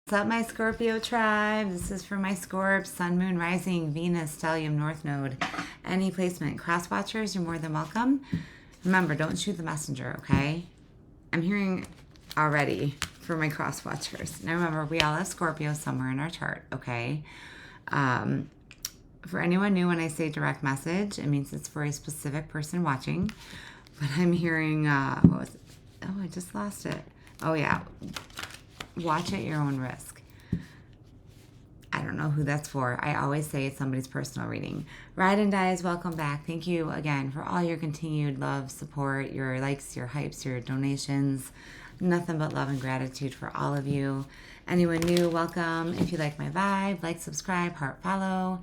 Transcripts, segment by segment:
What's up, my Scorpio tribe? This is for my Scorp, Sun, Moon, Rising, Venus, Stellium, North Node. Any placement. Cross watchers, you're more than welcome. Remember, don't shoot the messenger, okay? I'm hearing already for my cross watchers. Now remember, we all have Scorpio somewhere in our chart, okay? For anyone new, when I say direct message, it means it's for a specific person watching. But I'm hearing, what was it? Oh, I just lost it. Oh, yeah. Watch at your own risk. I don't know who that's for. I always say it's somebody's personal reading. Ride and Dies, welcome back. Thank you again for all your continued love, support, your likes, your hypes, your donations. Nothing but love and gratitude for all of you. Anyone new, welcome. If you like my vibe, like, subscribe, heart, follow,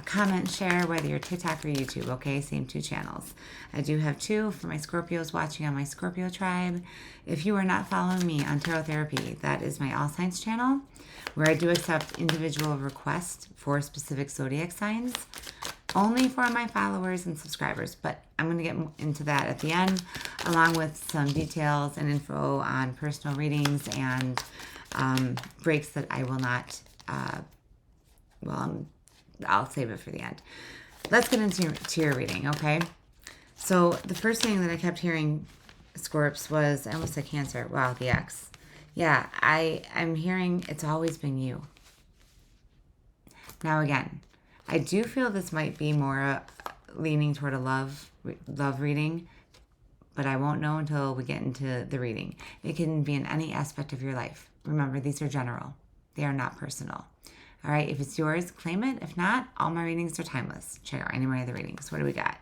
comment, share, whether you're TikTok or YouTube, okay? Same two channels. I do have two for my Scorpios watching on my Scorpio tribe. If you are not following me on Tarot Therapy, that is my All Signs channel, where I do accept individual requests for specific zodiac signs, only for my followers and subscribers. But I'm going to get into that at the end, along with some details and info on personal readings and breaks that I will not, I'll save it for the end. Let's get into your reading, okay? So the first thing that I kept hearing, Scorps, was, I almost said Cancer. Wow, the X. Yeah, I'm hearing it's always been you. Now again, I do feel this might be more leaning toward a love reading, but I won't know until we get into the reading. It can be in any aspect of your life. Remember, these are general. They are not personal. All right, if it's yours, claim it. If not, all my readings are timeless. Check out any of my other readings. What do we got?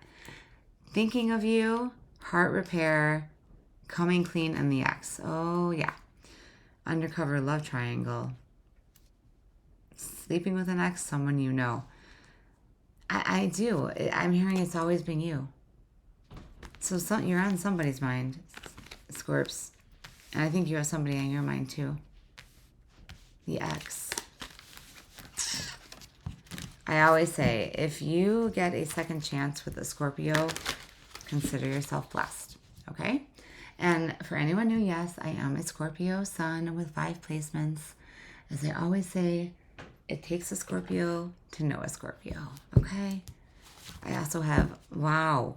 Thinking of you, heart repair, coming clean, and the X. Oh, yeah. Undercover love triangle. Sleeping with an ex, someone you know. I do. I'm hearing it's always been you. So you're on somebody's mind, Scorps. And I think you have somebody on your mind too. The X. I always say, if you get a second chance with a Scorpio, consider yourself blessed. Okay? And for anyone new, yes, I am a Scorpio sun with 5 placements. As I always say, it takes a Scorpio to know a Scorpio. Okay? I also have, wow.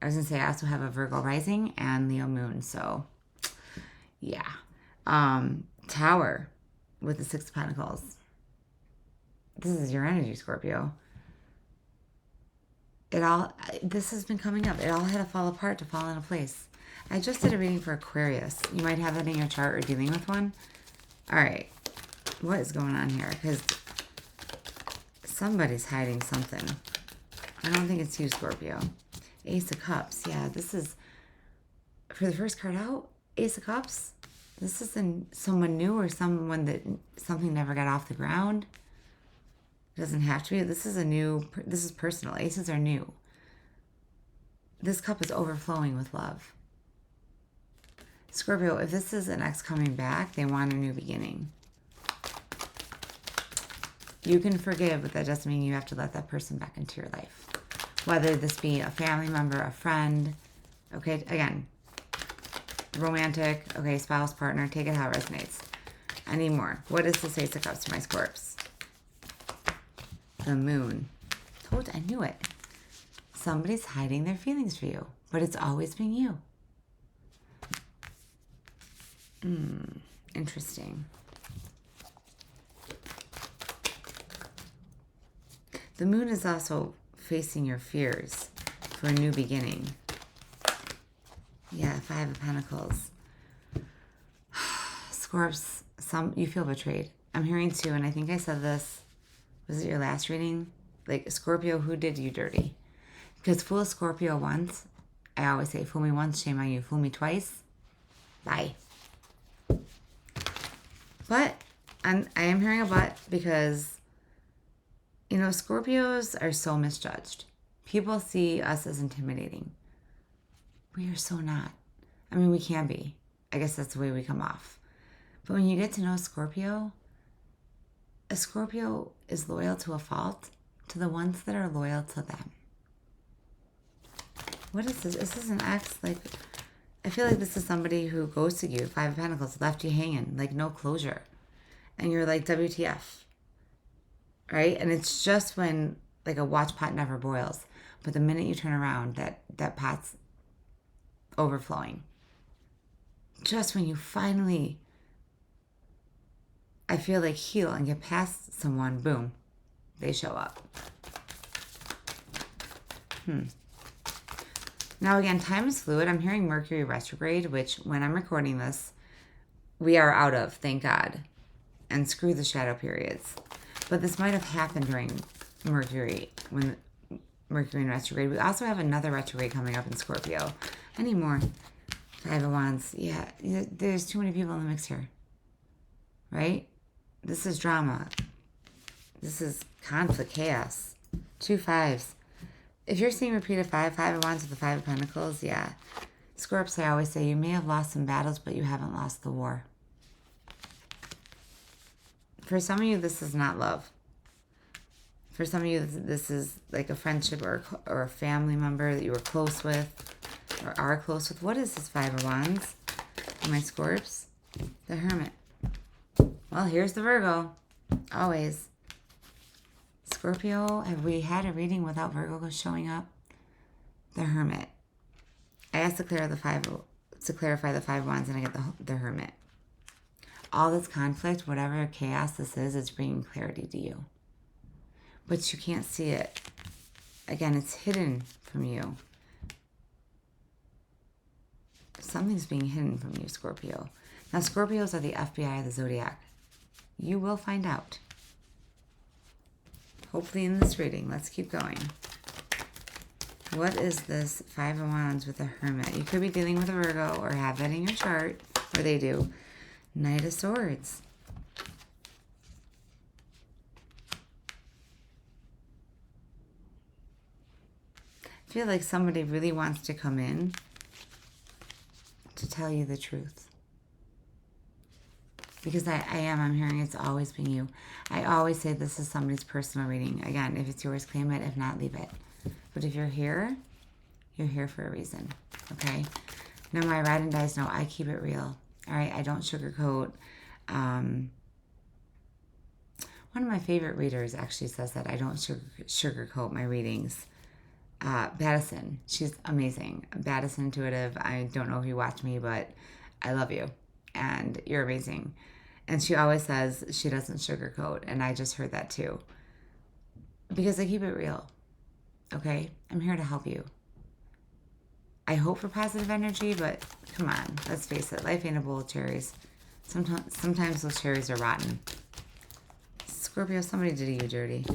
I was going to say I also have a Virgo rising and Leo moon. So, yeah. Tower with the 6 of Pentacles. This is your energy, Scorpio. This has been coming up. It all had to fall apart to fall into place. I just did a reading for Aquarius. You might have that in your chart or dealing with one. All right. What is going on here? Because somebody's hiding something. I don't think it's you, Scorpio. Ace of Cups. Yeah, this is, for the first card out, Ace of Cups. This isn't someone new or someone that something never got off the ground. It doesn't have to be. This is personal. Aces are new. This cup is overflowing with love. Scorpio, if this is an ex coming back, they want a new beginning. You can forgive, but that doesn't mean you have to let that person back into your life. Whether this be a family member, a friend, okay, again, romantic, okay, spouse, partner, take it how it resonates. I need more. What is this Ace of Cups to my Scorps? The Moon. I knew it. Somebody's hiding their feelings for you, but it's always been you. Interesting. The Moon is also facing your fears for a new beginning. Yeah, 5 of Pentacles. Scorps, you feel betrayed. I'm hearing too, and I think I said this, was it your last reading? Like, Scorpio, who did you dirty? Because fool a Scorpio once, I always say, fool me once, shame on you. Fool me twice, bye. But I am hearing a but because, you know, Scorpios are so misjudged. People see us as intimidating. We are so not. I mean, we can be. I guess that's the way we come off. But when you get to know a Scorpio is loyal to a fault to the ones that are loyal to them. What is this? Is this an ex? Like, I feel like this is somebody who ghosted you. 5 of Pentacles, left you hanging, like no closure. And you're like, WTF, right? And it's just when, like, a watch pot never boils. But the minute you turn around, that pot's overflowing. Just when you finally, I feel like, heal and get past someone, boom, they show up. Now, again, time is fluid. I'm hearing Mercury retrograde, which, when I'm recording this, we are out of, thank God. And screw the shadow periods. But this might have happened during Mercury, when Mercury in retrograde. We also have another retrograde coming up in Scorpio. I need more. Five of Wands. Yeah, there's too many people in the mix here. Right? This is drama. This is conflict, chaos. 2 5s. If you're seeing repeated five of Wands with the Five of Pentacles, yeah. Scorps, I always say, you may have lost some battles, but you haven't lost the war. For some of you, this is not love. For some of you, this is like a friendship or a family member that you were close with or are close with. What is this Five of Wands? My Scorps? The Hermit. Well, here's the Virgo. Always. Scorpio, have we had a reading without Virgo showing up? The Hermit. I asked to clarify the Five of Wands, and I get the Hermit. All this conflict, whatever chaos this is, it's bringing clarity to you. But you can't see it. Again, it's hidden from you. Something's being hidden from you, Scorpio. Now, Scorpios are the FBI of the Zodiac. You will find out. Hopefully in this reading. Let's keep going. What is this Five of Wands with a Hermit? You could be dealing with a Virgo or have that in your chart, or they do. Knight of Swords. I feel like somebody really wants to come in to tell you the truth. Because I'm hearing it's always been you. I always say this is somebody's personal reading. Again, if it's yours, claim it. If not, leave it. But if you're here for a reason. Okay? Now, my ride and dies know I keep it real. All right? I don't sugarcoat. One of my favorite readers actually says that I don't sugarcoat my readings. Baddison. She's amazing. Baddison Intuitive. I don't know if you watch me, but I love you. And you're amazing. And she always says she doesn't sugarcoat. And I just heard that too. Because I keep it real. Okay? I'm here to help you. I hope for positive energy, but come on. Let's face it. Life ain't a bowl of cherries. Sometimes those cherries are rotten. Scorpio, somebody did you dirty.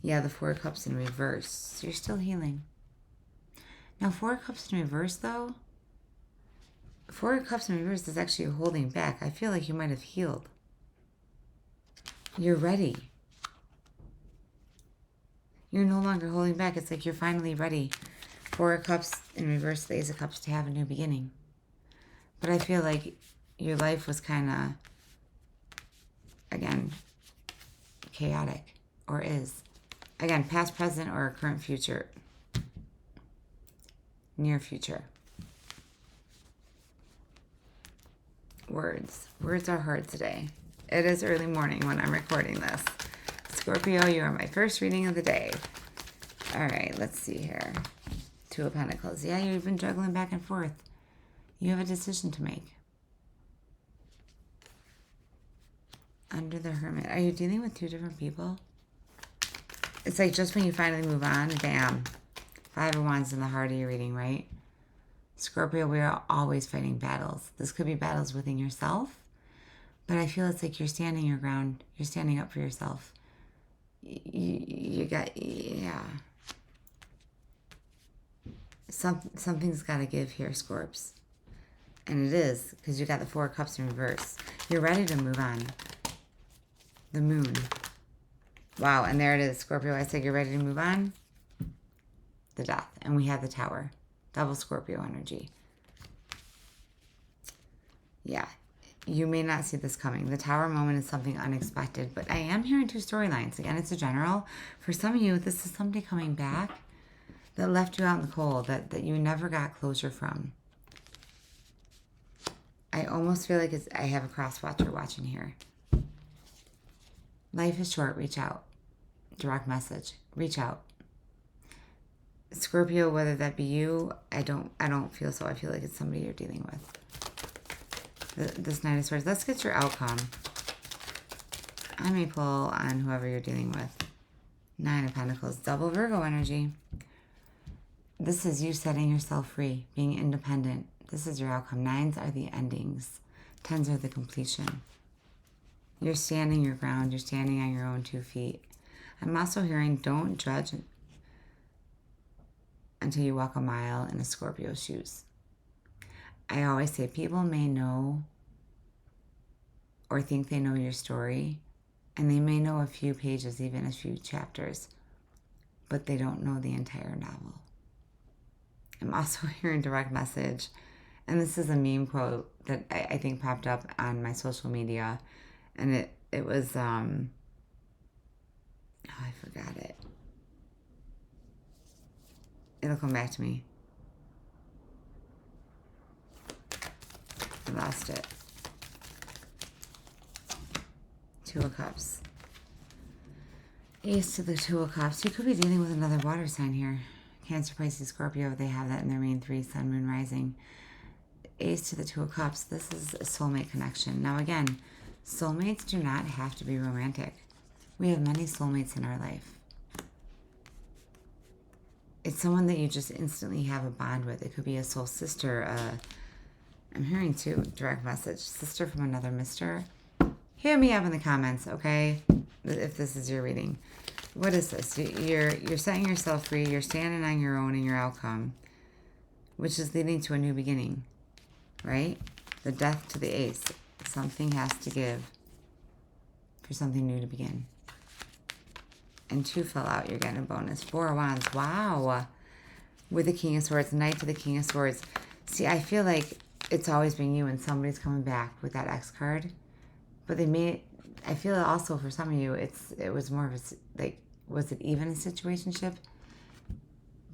Yeah, the Four of Cups in reverse. You're still healing. Now, Four of Cups in reverse, though. Four of Cups in reverse is actually holding back. I feel like you might have healed. You're ready. You're no longer holding back. It's like you're finally ready. Four of Cups in reverse, the Ace of Cups, to have a new beginning. But I feel like your life was kind of, again, chaotic. Or is. Again, past, present, or current, future. Near future. Words. Words are hard today. It is early morning when I'm recording this. Scorpio, you are my first reading of the day. All right, let's see here. Two of Pentacles. Yeah, you've been juggling back and forth. You have a decision to make. Under the Hermit. Are you dealing with two different people? It's like just when you finally move on, bam. Five of Wands in the heart of your reading, right? Scorpio, we are always fighting battles. This could be battles within yourself, but I feel it's like you're standing your ground. You're standing up for yourself. You got, yeah. Something's got to give here, Scorps. And it is, because you got the Four of Cups in reverse. You're ready to move on. The Moon. Wow, and there it is, Scorpio. I said you're ready to move on. The Death. And we have the Tower. Double Scorpio energy. Yeah. You may not see this coming. The Tower moment is something unexpected. But I am hearing two storylines. Again, it's a general. For some of you, this is somebody coming back that left you out in the cold. That you never got closure from. I almost feel like I have a cross watcher watching here. Life is short. Reach out. Direct message. Reach out. Scorpio, whether that be you, I don't feel so. I feel like it's somebody you're dealing with. This Knight of Swords. Let's get your outcome. I may pull on whoever you're dealing with. Nine of Pentacles. Double Virgo energy. This is you setting yourself free, being independent. This is your outcome. Nines are the endings. Tens are the completion. You're standing your ground. You're standing on your own 2 feet. I'm also hearing don't judge until you walk a mile in a Scorpio's shoes. I always say people may know or think they know your story, and they may know a few pages, even a few chapters, but they don't know the entire novel. I'm also hearing direct message, and this is a meme quote that I think popped up on my social media, and it was, I forgot it. It'll come back to me. I lost it. 2 of Cups. Ace to the 2 of Cups. You could be dealing with another water sign here. Cancer, Pisces, Scorpio. They have that in their main 3, Sun, Moon, Rising. Ace to the 2 of Cups. This is a soulmate connection. Now again, soulmates do not have to be romantic. We have many soulmates in our life. It's someone that you just instantly have a bond with. It could be a soul sister. I'm hearing too, direct message. Sister from another mister. Hit me up in the comments, okay? If this is your reading. What is this? You're setting yourself free. You're standing on your own in your outcome, which is leading to a new beginning, right? The Death to the Ace. Something has to give for something new to begin. And 2 fell out. You're getting a bonus. 4 of Wands. Wow. With the King of Swords. Knight to the King of Swords. See, I feel like it's always been you and somebody's coming back with that X card. But they may... I feel also for some of you, it was more of a... Like, was it even a situationship?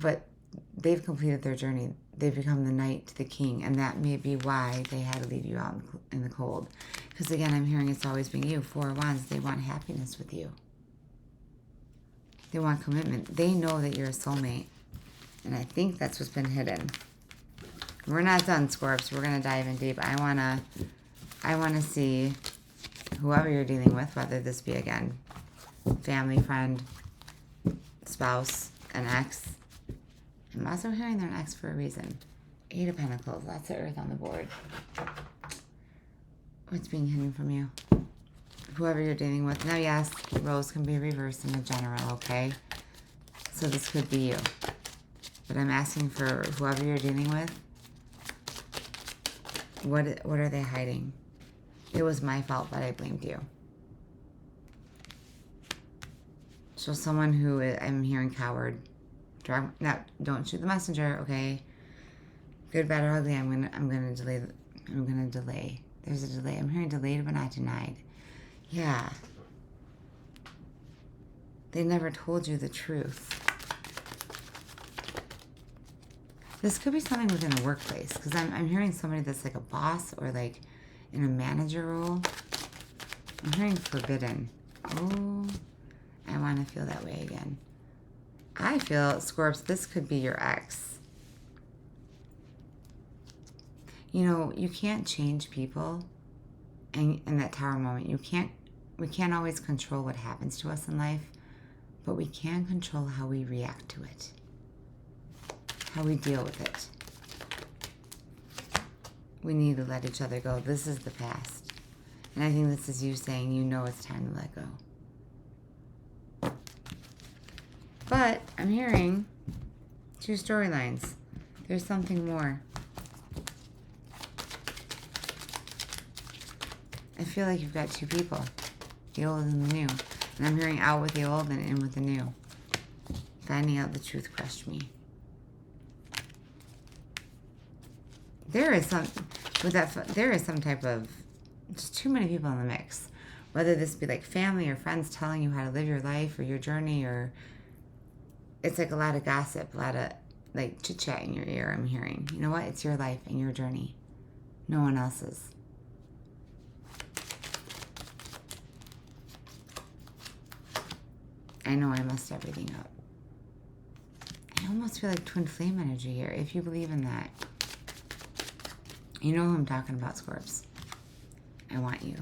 But they've completed their journey. They've become the Knight to the King. And that may be why they had to leave you out in the cold. Because again, I'm hearing it's always been you. 4 of Wands. They want happiness with you. They want commitment. They know that you're a soulmate. And I think that's what's been hidden. We're not done, Scorps. We're going to dive in deep. I wanna see whoever you're dealing with, whether this be, again, family, friend, spouse, an ex. I'm also hearing they're an ex for a reason. 8 of Pentacles. Lots of earth on the board. What's being hidden from you? Whoever you're dealing with. Now, yes, roles can be reversed in a general, okay? So this could be you. But I'm asking for whoever you're dealing with, what are they hiding? It was my fault, but I blamed you. So someone who I'm hearing coward. Now, don't shoot the messenger, okay? Good, bad, or ugly. I'm gonna delay. There's a delay. I'm hearing delayed but not denied. Yeah. They never told you the truth. This could be something within a workplace, because I'm hearing somebody that's like a boss or like in a manager role. I'm hearing forbidden. Oh, I want to feel that way again. I feel, Scorps, this could be your ex. You know, you can't change people in that tower moment. We can't always control what happens to us in life, but we can control how we react to it, how we deal with it. We need to let each other go. This is the past. And I think this is you saying you know it's time to let go. But I'm hearing 2 storylines. There's something more. I feel like you've got 2 people. The old and the new. And I'm hearing out with the old and in with the new. Finding out the truth crushed me. There is some type of, just too many people in the mix. Whether this be like family or friends telling you how to live your life or your journey, or it's like a lot of gossip, a lot of like chit chat in your ear. I'm hearing, you know what? It's your life and your journey. No one else's. I know I messed everything up. I almost feel like twin flame energy here, if you believe in that. You know who I'm talking about, Scorps. I want you.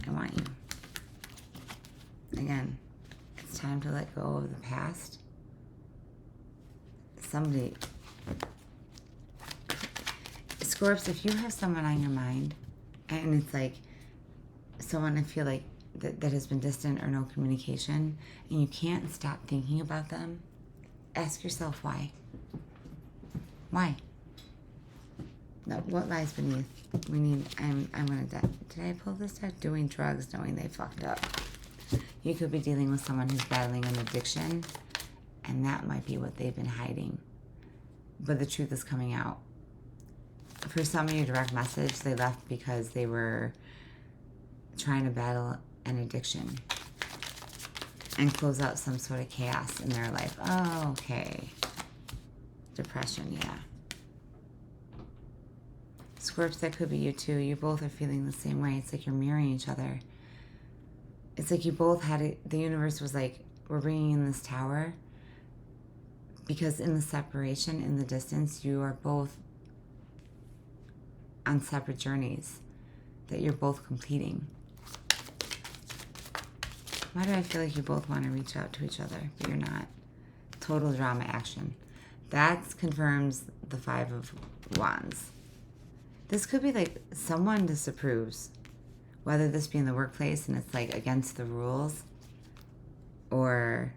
I want you. Again, it's time to let go of the past. Somebody... Scorps, if you have someone on your mind, and it's like someone I feel like that has been distant or no communication, and you can't stop thinking about them, ask yourself why. Why? No, what lies beneath? We need, I'm gonna die. Did I pull this deck? Doing drugs knowing they fucked up. You could be dealing with someone who's battling an addiction, and that might be what they've been hiding. But the truth is coming out. For some of you, direct message, they left because they were trying to battle an addiction and close out some sort of chaos in their life. Oh, okay. Depression, yeah. Scorps, that could be you too. You both are feeling the same way. It's like you're mirroring each other. It's like you both had it. The universe was like, we're bringing in this tower because in the separation, in the distance, you are both on separate journeys that you're both completing. Why do I feel like you both want to reach out to each other, but you're not? Total drama action. That confirms the 5 of Wands. This could be like someone disapproves, whether this be in the workplace and it's like against the rules, or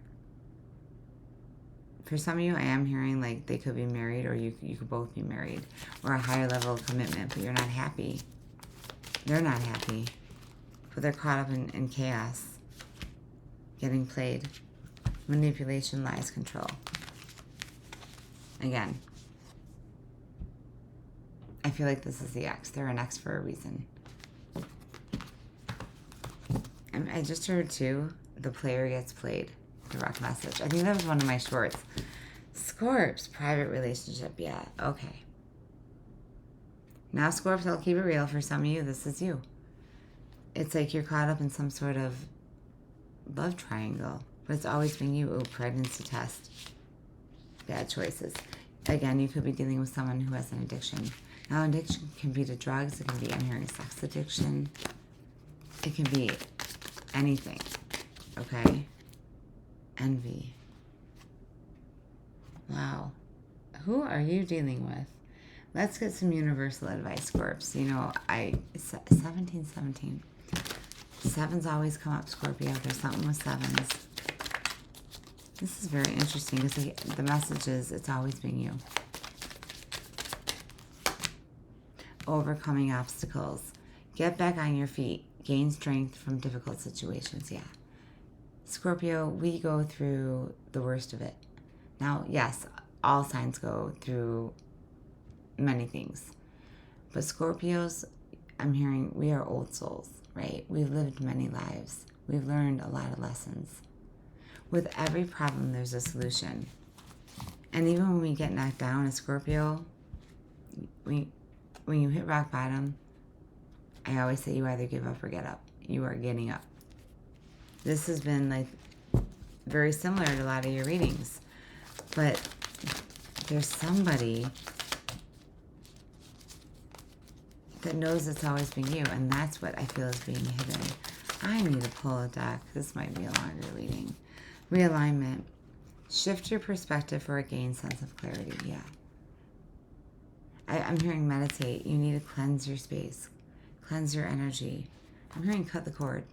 for some of you, I am hearing like they could be married, or you could both be married, or a higher level of commitment, but you're not happy. They're not happy, but they're caught up in chaos, getting played. Manipulation, lies, control. Again, I feel like this is the ex. They're an ex for a reason. I just heard too, the player gets played. Direct message. I think that was one of my shorts. Scorps, private relationship. Yeah, okay. Now, Scorps, I'll keep it real. For some of you, this is you. It's like you're caught up in some sort of love triangle, but it's always been you. Oh, pregnancy test. Bad choices. Again, you could be dealing with someone who has an addiction. Now, addiction can be to drugs. It can be, I'm hearing, sex addiction. It can be anything. Okay? Envy. Wow. Who are you dealing with? Let's get some universal advice, Scorps. You know, 17. Sevens always come up, Scorpio. There's something with sevens. This is very interesting because the message is it's always been you. Overcoming obstacles. Get back on your feet. Gain strength from difficult situations. Yeah. Scorpio, we go through the worst of it. Now, yes, all signs go through many things. But Scorpios, I'm hearing, we are old souls, right? We've lived many lives. We've learned a lot of lessons. With every problem, there's a solution. And even when we get knocked down as Scorpio, when you hit rock bottom, I always say you either give up or get up. You are getting up. This has been like very similar to a lot of your readings. But there's somebody that knows it's always been you, and that's what I feel is being hidden. I need to pull a deck. This might be a longer reading. Realignment. Shift your perspective for a gained sense of clarity. Yeah. I'm hearing meditate. You need to cleanse your space. Cleanse your energy. I'm hearing cut the cord.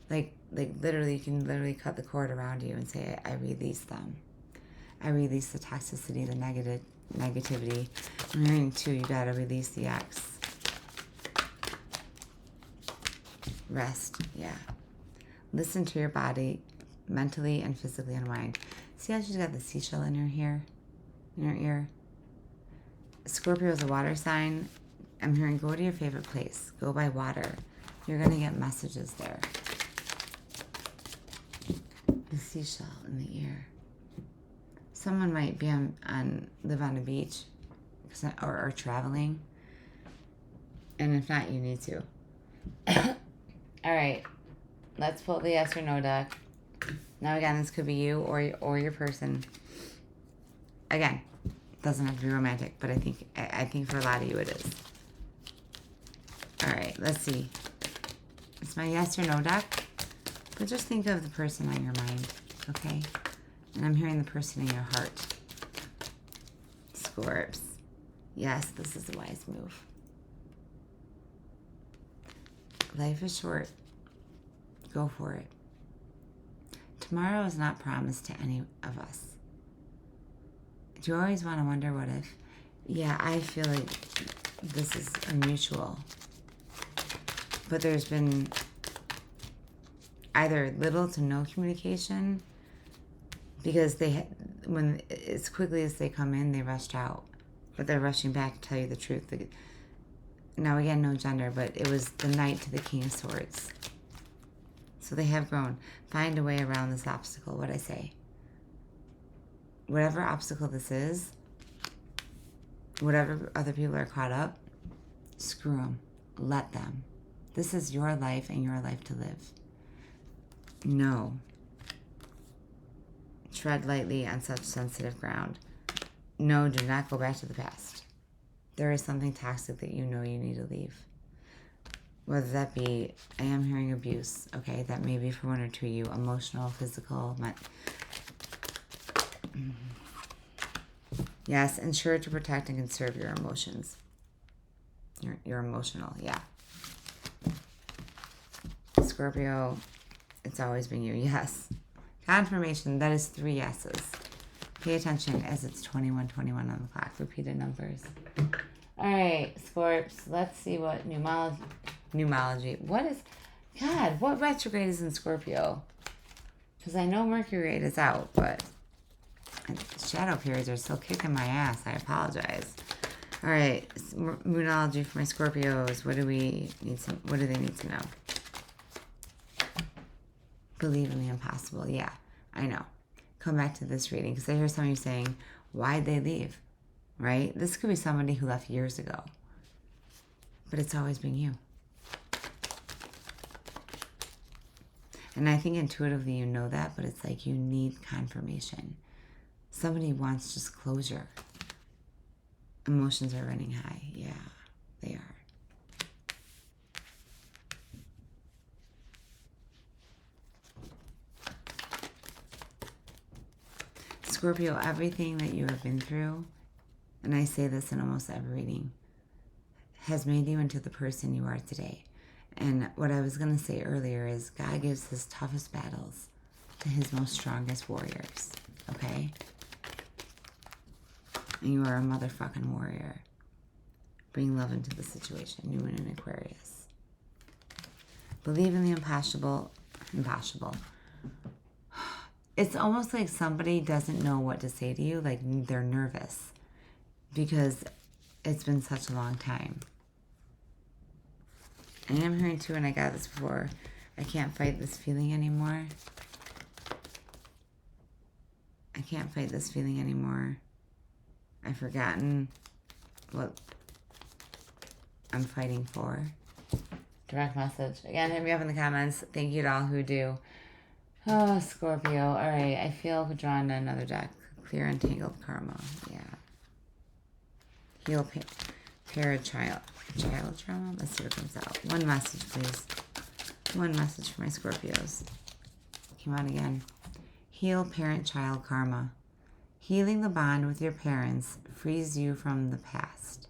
Like literally, you can literally cut the cord around you and say, I release them. I release the toxicity, the negativity. I'm hearing too, you gotta release the ex. Rest, yeah. Listen to your body, mentally and physically unwind. See how she's got the seashell in her ear? Scorpio is a water sign. I'm hearing go to your favorite place. Go by water. You're gonna get messages there. The seashell in the ear. Someone might be live on a beach or traveling. And if not, you need to. All right. Let's pull the yes or no deck. Now, again, this could be you or your person. Again, doesn't have to be romantic, but I think for a lot of you it is. All right, let's see. It's my yes or no deck, but just think of the person on your mind, okay? And I'm hearing the person in your heart. Scorps. Yes, this is a wise move. Life is short. Go for it. Tomorrow is not promised to any of us. Do you always want to wonder what if? Yeah, I feel like this is a mutual. But there's been either little to no communication, because when as quickly as they come in, they rushed out. But they're rushing back to tell you the truth. Now, again, no gender, but it was the Knight to the King of Swords. So they have grown. Find a way around this obstacle, what I say. Whatever obstacle this is, whatever other people are caught up, screw them. Let them. This is your life and your life to live. No. Tread lightly on such sensitive ground. No, do not go back to the past. There is something toxic that you know you need to leave. Whether that be, I am hearing abuse, okay? That may be for one or two of you. Emotional, physical. Yes, ensure to protect and conserve your emotions. You're emotional, yeah. Scorpio, it's always been you, yes. Confirmation, that is 3 yeses. Pay attention as it's 21:21 on the clock. Repeated numbers. All right, Scorps, let's see what Numology. What is... God, what retrograde is in Scorpio? Because I know Mercury is out, but shadow periods are still kicking my ass. I apologize. All right, Moonology for my Scorpios. What do they need to know? Believe in the impossible. Yeah, I know. Come back to this reading, because I hear some of you saying, why'd they leave? Right? This could be somebody who left years ago. But it's always been you. And I think intuitively you know that, but it's like you need confirmation. Somebody wants just closure. Emotions are running high. Yeah, they are. Scorpio, everything that you have been through, and I say this in almost every reading, has made you into the person you are today. And what I was going to say earlier is God gives his toughest battles to his most strongest warriors. Okay? And you are a motherfucking warrior. Bring love into the situation. You and an Aquarius. Believe in the impossible. Impossible. It's almost like somebody doesn't know what to say to you. Like they're nervous. Because it's been such a long time. I am hearing too, and I got this before, I can't fight this feeling anymore. I can't fight this feeling anymore. I've forgotten what I'm fighting for. Direct message. Again, hit me up in the comments. Thank you to all who do. Oh, Scorpio. All right, I feel drawn to another deck. Clear Entangled Karma. Yeah. Heal Parent Child trauma. Let's see what comes out. One message, please. One message for my Scorpios. Came out again. Heal parent-child karma. Healing the bond with your parents frees you from the past.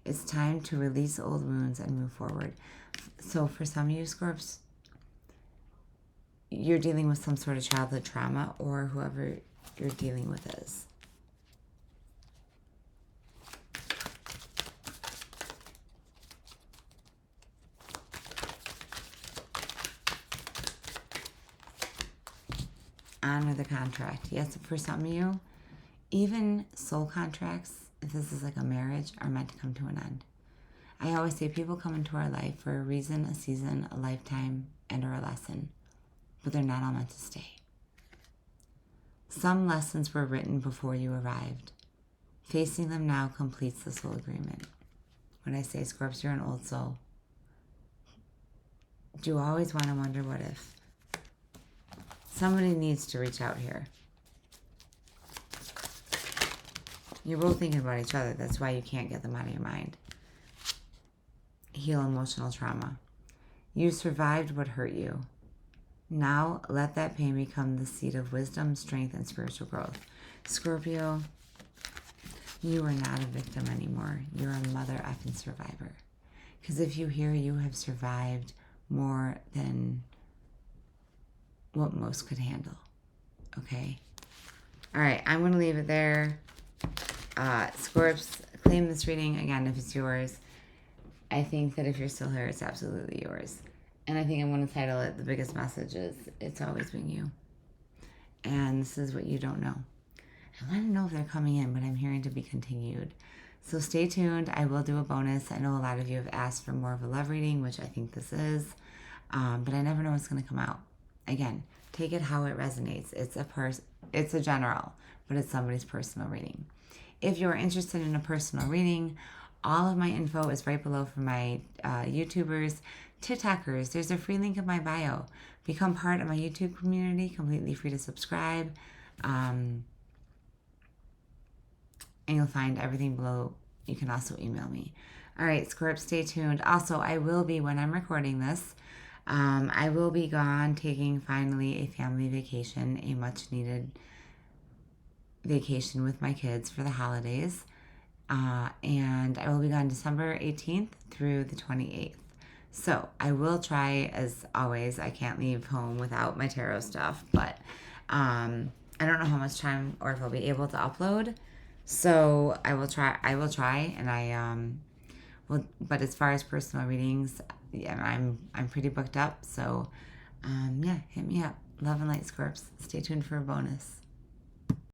It's time to release old wounds and move forward. So for some of you, Scorps, you're dealing with some sort of childhood trauma, or whoever you're dealing with is. Honor the contract. Yes, for some of you, even soul contracts, if this is like a marriage, are meant to come to an end. I always say people come into our life for a reason, a season, a lifetime, and or a lesson. But they're not all meant to stay. Some lessons were written before you arrived. Facing them now completes the soul agreement. When I say, Scorps, you're an old soul. Do you always want to wonder what if? Somebody needs to reach out here. You're both thinking about each other. That's why you can't get them out of your mind. Heal emotional trauma. You survived what hurt you. Now let that pain become the seed of wisdom, strength, and spiritual growth. Scorpio, you are not a victim anymore. You're a mother effing survivor. Because if you hear, you have survived more than what most could handle. Okay? All right, I'm going to leave it there. Scorps, claim this reading. Again, if it's yours. I think that if you're still here, it's absolutely yours. And I think I'm going to title it, The Biggest Message is, It's Always Been You. And this is what you don't know. I want to know if they're coming in, but I'm hearing to be continued. So stay tuned. I will do a bonus. I know a lot of you have asked for more of a love reading, which I think this is. But I never know what's going to come out. Again, take it how it resonates. It's a general, but it's somebody's personal reading. If you're interested in a personal reading, all of my info is right below for my YouTubers, TikTokers. There's a free link in my bio. Become part of my YouTube community, completely free to subscribe. And you'll find everything below. You can also email me. All right, Scorp, stay tuned. Also, I will be, when I'm recording this, I will be gone taking finally a family vacation, a much needed vacation with my kids for the holidays. And I will be gone December 18th through the 28th. So I will try, as always, I can't leave home without my tarot stuff, but I don't know how much time or if I'll be able to upload. So I will try, and I will, but as far as personal readings, yeah, I'm pretty booked up. So yeah, hit me up. Love and light, Scorps. Stay tuned for a bonus.